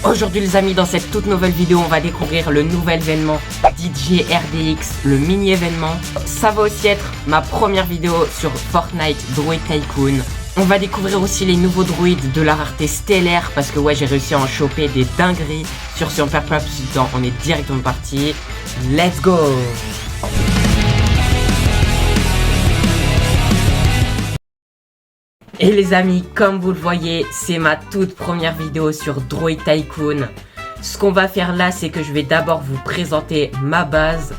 Aujourd'hui les amis, dans cette toute nouvelle vidéo, on va découvrir le nouvel événement DJ RDX, le mini événement. Ça va aussi être ma première vidéo sur Fortnite Droid Tycoon. On va découvrir aussi les nouveaux droïdes de la rareté stellaire parce que ouais, j'ai réussi à en choper des dingueries. Sur ce, on perd pas plus de temps, on est directement parti. Let's go! Et les amis, comme vous le voyez, c'est ma toute première vidéo sur Droid Tycoon. Ce qu'on va faire là, c'est que je vais d'abord vous présenter ma base.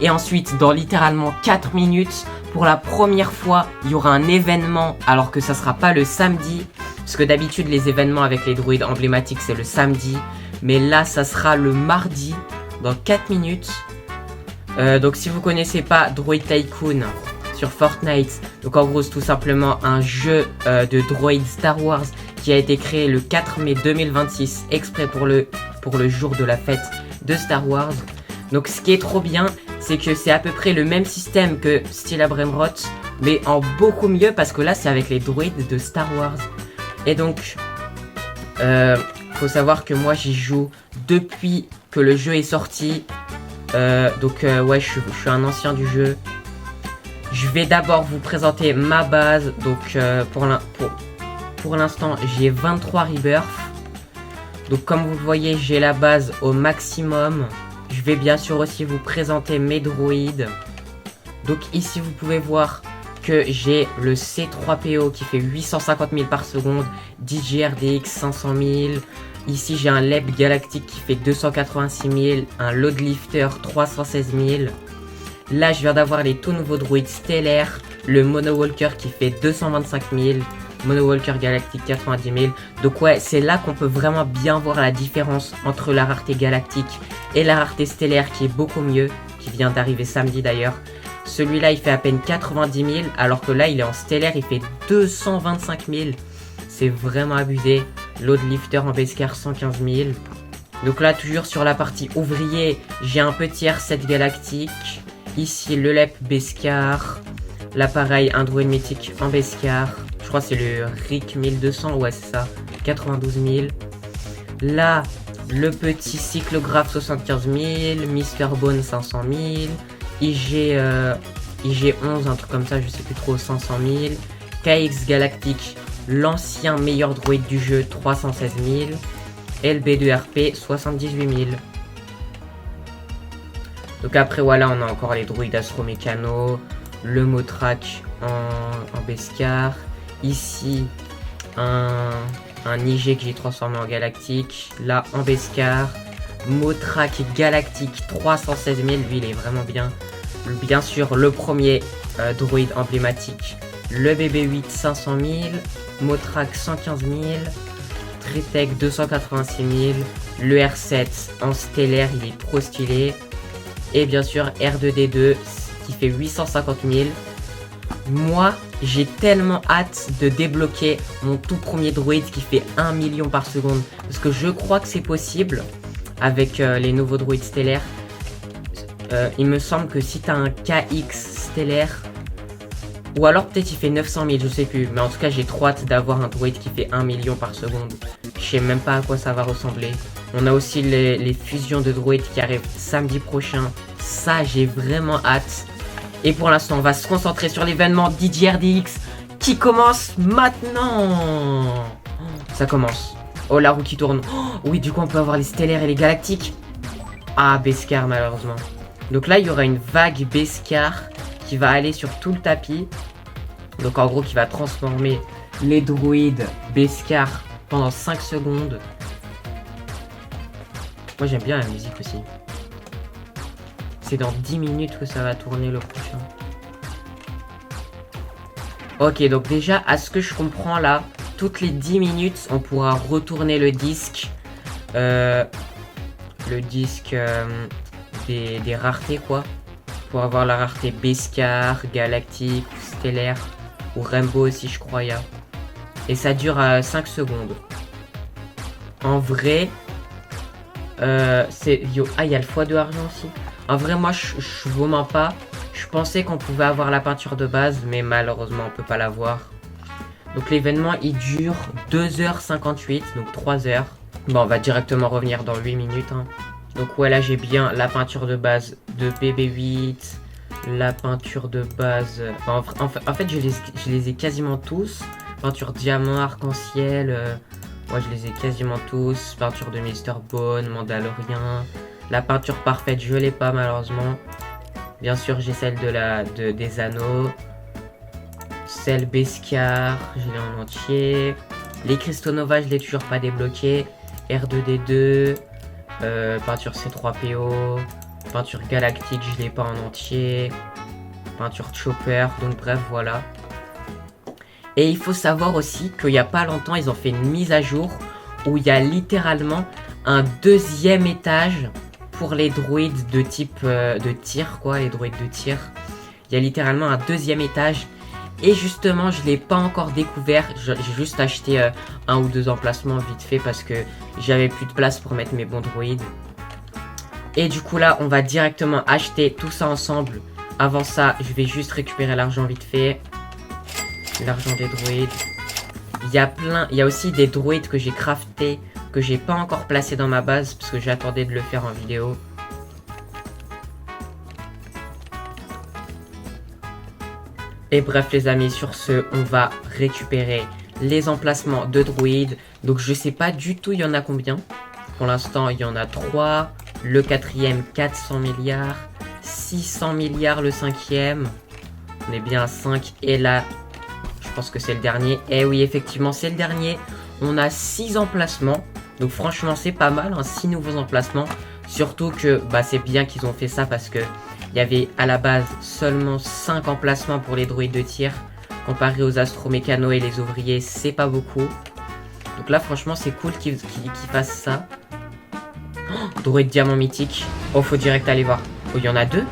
Et ensuite, dans littéralement 4 minutes, pour la première fois, il y aura un événement. Alors que ça sera pas le samedi. Parce que d'habitude, les événements avec les droïdes emblématiques, c'est le samedi. Mais là, ça sera le mardi, dans 4 minutes. Donc si vous connaissez pas Droid Tycoon sur Fortnite, donc en gros c'est tout simplement un jeu de droïdes Star Wars qui a été créé le 4 mai 2026 exprès pour le jour de la fête de Star Wars. Donc ce qui est trop bien, c'est que c'est à peu près le même système que Stella Brainrot, mais en beaucoup mieux parce que là c'est avec les droïdes de Star Wars. Et donc faut savoir que moi j'y joue depuis que le jeu est sorti. Ouais, je suis un ancien du jeu. Je vais d'abord vous présenter ma base. Donc pour l'instant j'ai 23 rebirths. Donc comme vous le voyez, j'ai la base au maximum. Je vais bien sûr aussi vous présenter mes droïdes. Donc ici vous pouvez voir que j'ai le C3PO qui fait 850 000 par seconde, DJ RDX 500 000. Ici j'ai un LEP galactique qui fait 286 000, un Loadlifter 316 000. Là je viens d'avoir les tout nouveaux droïdes stellaires, le Monowalker qui fait 225 000, Monowalker galactique 90 000. Donc ouais, c'est là qu'on peut vraiment bien voir la différence entre la rareté galactique et la rareté stellaire qui est beaucoup mieux, qui vient d'arriver samedi d'ailleurs. Celui-là il fait à peine 90 000, alors que là il est en stellaire, il fait 225 000. C'est vraiment abusé. Loadlifter en Beskar 115 000. Donc là toujours sur la partie ouvrier, j'ai un petit R7 galactique. Ici le LEP Beskar. Là pareil, un droïde mythique en Beskar. Je crois que c'est le Rick 1200, ouais c'est ça, 92 000. Là le petit cyclographe 75 000, Mr Bone 500 000, IG 11, un truc comme ça, je sais plus trop, 500 000. KX galactique, l'ancien meilleur droïde du jeu, 316 000. LB2RP, 78 000. Donc après voilà, on a encore les droïdes Astromécano, le Motrak en Beskar. Ici un IG que j'ai transformé en galactique. Là en Beskar. Motrak galactique 316 000, lui il est vraiment bien. Bien sûr le premier droïde emblématique, le BB8 500 000. Motrak 115 000. Tritech 286 000. Le R7 en stellaire, il est trop stylé. Et bien sûr R2D2 qui fait 850 000. Moi j'ai tellement hâte de débloquer mon tout premier droïde qui fait 1 million par seconde. Parce que je crois que c'est possible avec les nouveaux droïdes stellaires. Il me semble que si tu as un KX stellaire, ou alors peut-être il fait 900 000, je sais plus. Mais en tout cas j'ai trop hâte d'avoir un droïde qui fait 1 million par seconde. Je sais même pas à quoi ça va ressembler. On a aussi les fusions de droïdes qui arrivent samedi prochain. Ça j'ai vraiment hâte. Et pour l'instant on va se concentrer sur l'événement DJ RDX qui commence maintenant. Ça commence. Oh la roue qui tourne. Oh, oui, du coup on peut avoir les stellaires et les galactiques. Ah, Beskar malheureusement. Donc là il y aura une vague Beskar qui va aller sur tout le tapis. Donc en gros qui va transformer les droïdes Beskar pendant 5 secondes. Moi j'aime bien la musique aussi. C'est dans 10 minutes que ça va tourner le prochain. Ok, donc déjà à ce que je comprends là, toutes les 10 minutes on pourra retourner le disque. Le disque des raretés quoi. Pour avoir la rareté Beskar, galactique, stellaire ou Rainbow aussi je crois. Et ça dure à 5 secondes. En vrai, c'est... Ah, il y a le x2 argent aussi. En vrai, moi, je vous mens pas. Je pensais qu'on pouvait avoir la peinture de base, mais malheureusement, on peut pas l'avoir. Donc l'événement, il dure 2h58, donc 3 heures. Bon, on va directement revenir dans 8 minutes. Hein. Donc ouais, là j'ai bien la peinture de base de BB8, la peinture de base... En fait, je les ai quasiment tous. Peinture diamant, arc-en-ciel, moi je les ai quasiment tous. Peinture de Mr. Bone, Mandalorian. La peinture parfaite, je l'ai pas malheureusement. Bien sûr, j'ai celle des anneaux. Celle Beskar, je l'ai en entier. Les cristaux Nova, je l'ai toujours pas débloqué. R2D2. Peinture C3PO. Peinture Galactique, je l'ai pas en entier. Peinture Chopper, donc bref, voilà. Et il faut savoir aussi qu'il n'y a pas longtemps, ils ont fait une mise à jour où il y a littéralement un deuxième étage pour les droïdes de type de tir, quoi, les droïdes de tir. Il y a littéralement un deuxième étage. Et justement, je ne l'ai pas encore découvert. J'ai juste acheté un ou deux emplacements vite fait parce que j'avais plus de place pour mettre mes bons droïdes. Et du coup là, on va directement acheter tout ça ensemble. Avant ça, je vais juste récupérer l'argent vite fait. L'argent des droïdes. Il y a aussi des droïdes que j'ai craftés, que j'ai pas encore placé dans ma base parce que j'attendais de le faire en vidéo. Et bref les amis, sur ce, on va récupérer les emplacements de droïdes. Donc je sais pas du tout il y en a combien. Pour l'instant il y en a 3. Le quatrième 400 milliards. 600 milliards le cinquième. On est bien à 5. Et là, je pense que c'est le dernier. Et oui, effectivement c'est le dernier. On a 6 emplacements. Donc franchement c'est pas mal, hein, 6 nouveaux emplacements. Surtout que bah, c'est bien qu'ils ont fait ça parce que il y avait à la base seulement 5 emplacements pour les droïdes de tir. Comparé aux astromécanos et les ouvriers, c'est pas beaucoup. Donc là, franchement, c'est cool qu'ils fassent ça. Oh, droïde diamant mythique. Oh, faut direct aller voir. Oh, il y en a 2.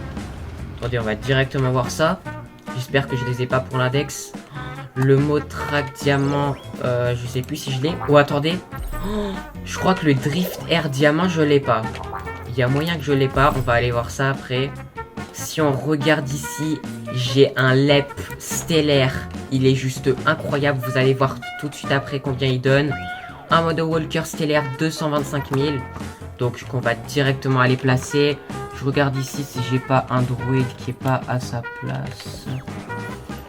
Attendez, on va directement voir ça. J'espère que je les ai pas pour l'index. Le Motrac diamant, je sais plus si je l'ai. Oh, attendez. Oh, je crois que le Drift Air diamant, je l'ai pas. Il y a moyen que je l'ai pas. On va aller voir ça après. Si on regarde ici, j'ai un LEP stellaire. Il est juste incroyable. Vous allez voir tout de suite après combien il donne. Un Mono Walker stellaire 225 000. Donc on va directement aller placer. Je regarde ici si j'ai pas un droïde qui est pas à sa place.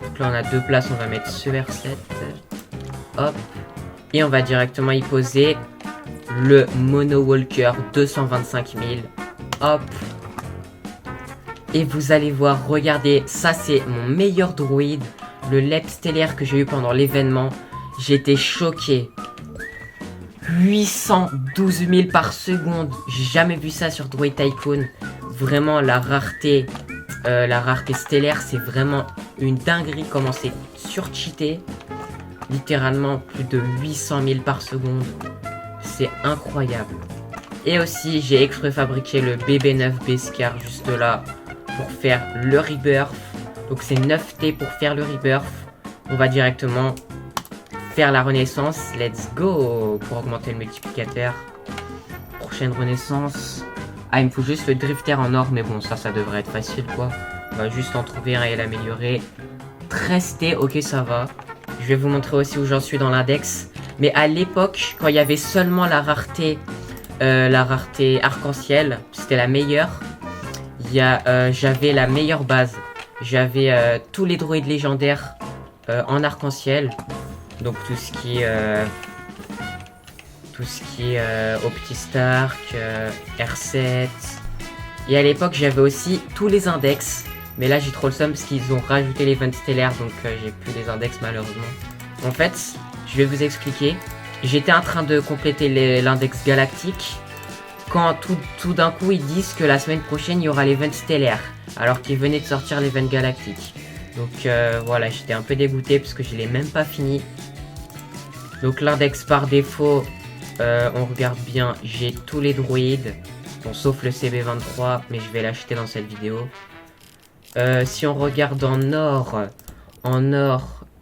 Donc là on a 2 places. On va mettre ce R7. Hop. Et on va directement y poser le Mono Walker 225 000. Hop. Et vous allez voir, regardez, ça c'est mon meilleur droïde, le LEP stellaire que j'ai eu pendant l'événement. J'étais choqué. 812 000 par seconde, j'ai jamais vu ça sur Droid Tycoon. Vraiment la rareté stellaire, c'est vraiment une dinguerie comment c'est surcheaté. Littéralement plus de 800 000 par seconde. C'est incroyable. Et aussi j'ai exprès fabriqué le BB9 Beskar juste là. Pour faire le rebirth. Donc c'est 9T pour faire le rebirth. On va directement faire la renaissance. Let's go. Pour augmenter le multiplicateur. Prochaine renaissance. Ah, il me faut juste le drifter en or. Mais bon, ça devrait être facile quoi. On va juste en trouver un et l'améliorer. 13T, ok ça va. Je vais vous montrer aussi où j'en suis dans l'index. Mais à l'époque, quand il y avait seulement la rareté arc-en-ciel, c'était la meilleure. J'avais la meilleure base. J'avais tous les droïdes légendaires en arc-en-ciel. Donc tout ce qui est Optistark, R7. Et à l'époque j'avais aussi tous les index. Mais là j'ai trop le seum parce qu'ils ont rajouté l'event stellaire. Donc j'ai plus les index malheureusement. En fait, je vais vous expliquer. J'étais en train de compléter l'index galactique. Quand tout d'un coup ils disent que la semaine prochaine il y aura l'event stellaire, alors qu'ils venaient de sortir l'event galactique. Donc voilà, j'étais un peu dégoûté parce que je l'ai même pas fini. Donc l'index par défaut, on regarde bien, j'ai tous les droïdes, bon sauf le CB23, mais je vais l'acheter dans cette vidéo. Si on regarde en or,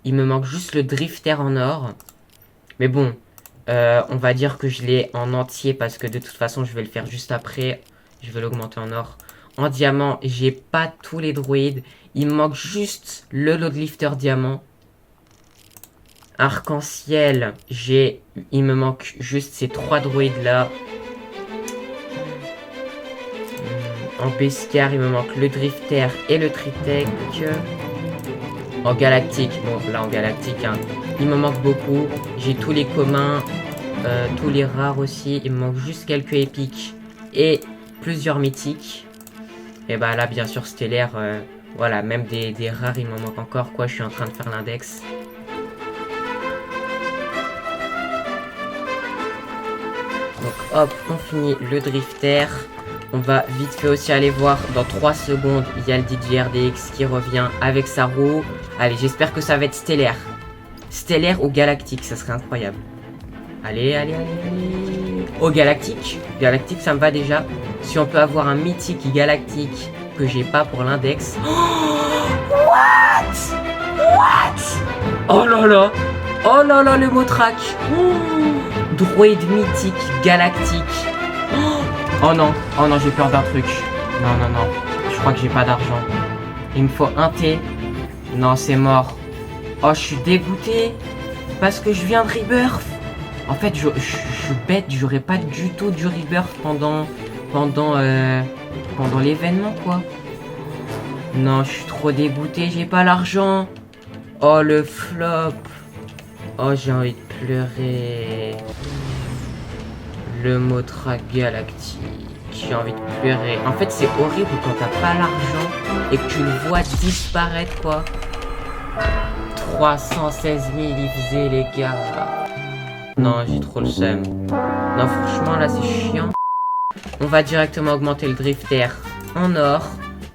il me manque juste le drifter en or. Mais bon. On va dire que je l'ai en entier parce que de toute façon je vais le faire juste après. Je vais l'augmenter en or. En diamant, j'ai pas tous les droïdes. Il me manque juste le loadlifter diamant. Arc-en-ciel, il me manque juste ces 3 droïdes là. En Beskar, il me manque le Drifter et le Tritech. En Galactique, bon là en Galactique, hein, il me manque beaucoup. J'ai tous les communs, tous les rares aussi. Il me manque juste quelques épiques et plusieurs mythiques. Et bah là, bien sûr, stellaire, voilà, même des rares, il m'en manque encore. Quoi, je suis en train de faire l'index. Donc hop, on finit le Drifter. On va vite fait aussi aller voir dans 3 secondes, il y a le DJ RDX qui revient avec sa roue. Allez, j'espère que ça va être stellaire. Stellaire ou galactique, ça serait incroyable. Allez, allez, allez, allez. Oh, galactique. Galactique, ça me va déjà. Si on peut avoir un mythique galactique que j'ai pas pour l'index. Oh, what? Oh là là. Oh là là, le Motrak. Droïde mythique galactique. Oh non, j'ai peur d'un truc. Non, je crois que j'ai pas d'argent. Il me faut un T. Non, c'est mort. Oh, je suis dégoûté. Parce que je viens de Rebirth. En fait, je suis bête, j'aurais pas du tout du Rebirth pendant l'événement, quoi. Non, je suis trop dégoûté, j'ai pas l'argent. Oh, le flop. Oh, j'ai envie de pleurer. Le Motrak galactique. J'ai envie de pleurer. En fait, c'est horrible quand t'as pas l'argent et que tu le vois disparaître, quoi. 316 000, il faisait, les gars. Non, j'ai trop le seum. Non, franchement, là, c'est chiant. On va directement augmenter le Drifter en or.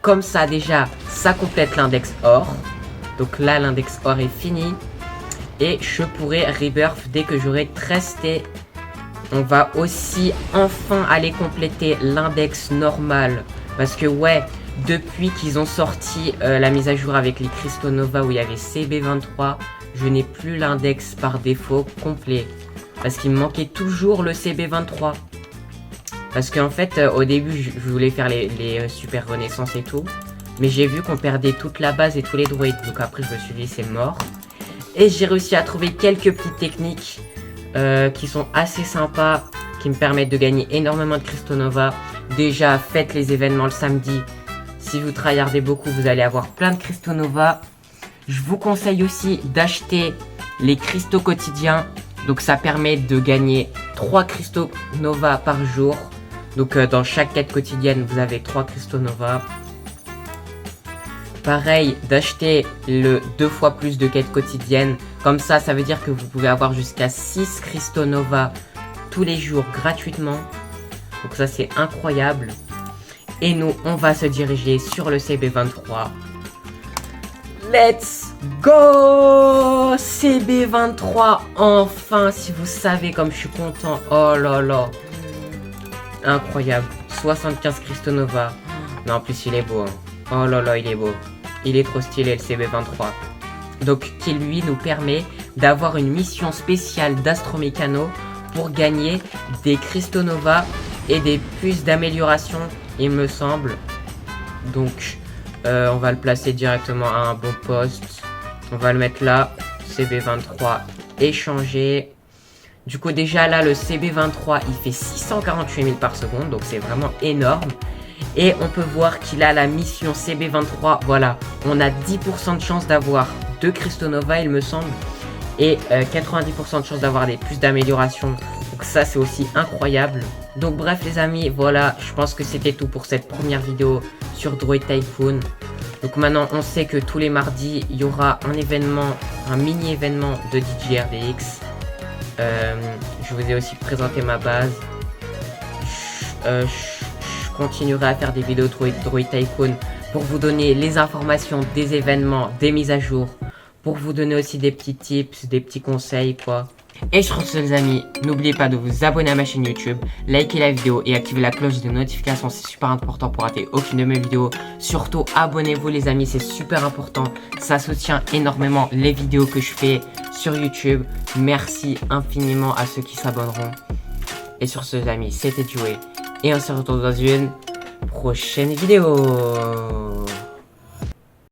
Comme ça, déjà, ça complète l'index or. Donc là, l'index or est fini. Et je pourrai Rebirth dès que j'aurai 13 T. On va aussi enfin aller compléter l'index normal. Parce que ouais, depuis qu'ils ont sorti la mise à jour avec les Cristaux Nova où il y avait CB23, je n'ai plus l'index par défaut complet. Parce qu'il me manquait toujours le CB23. Parce qu'en fait, au début, je voulais faire les super renaissances et tout. Mais j'ai vu qu'on perdait toute la base et tous les droïdes. Donc après, je me suis dit, c'est mort. Et j'ai réussi à trouver quelques petites techniques qui sont assez sympas, qui me permettent de gagner énormément de Cristaux Nova. Déjà, faites les événements le samedi. Si vous tryhardez beaucoup, vous allez avoir plein de Cristaux Nova. Je vous conseille aussi d'acheter les cristaux quotidiens. Donc ça permet de gagner 3 Cristaux Nova par jour. Donc dans chaque quête quotidienne, vous avez 3 Cristaux Nova. Pareil, d'acheter le 2 fois plus de quêtes quotidiennes. Comme ça, ça veut dire que vous pouvez avoir jusqu'à 6 Cristaux Nova tous les jours gratuitement. Donc ça, c'est incroyable. Et nous, on va se diriger sur le CB23. Let's go! CB23, enfin, si vous savez comme je suis content. Oh là là. Incroyable. 75 Cristaux Nova. Non, en plus, il est beau. Hein. Oh là là, il est beau. Il est trop stylé, le CB23. Donc, qui lui nous permet d'avoir une mission spéciale d'Astromécano pour gagner des Cristaux Nova et des puces d'amélioration, il me semble. Donc, on va le placer directement à un bon poste. On va le mettre là. CB23 échangé. Du coup, déjà là, le CB23, il fait 648 000 par seconde. Donc, c'est vraiment énorme. Et on peut voir qu'il a la mission CB23. Voilà, on a 10% de chance d'avoir 2 Cristaux Nova, il me semble. Et 90% de chance d'avoir des puces d'amélioration. Donc ça, c'est aussi incroyable. Donc bref, les amis, voilà, je pense que c'était tout pour cette première vidéo sur Droid Tycoon. Donc maintenant, on sait que tous les mardis, il y aura un événement, un mini-événement de DJ RDX. Je vous ai aussi présenté ma base. Je continuerai à faire des vidéos Droid Tycoon pour vous donner les informations des événements, des mises à jour, pour vous donner aussi des petits tips, des petits conseils, quoi. Et sur ce, les amis, n'oubliez pas de vous abonner à ma chaîne YouTube, liker la vidéo et activer la cloche de notification, c'est super important pour rater aucune de mes vidéos. Surtout, abonnez-vous les amis, c'est super important, ça soutient énormément les vidéos que je fais sur YouTube. Merci infiniment à ceux qui s'abonneront. Et sur ce, les amis, c'était Joey. Et on se retrouve dans une prochaine vidéo.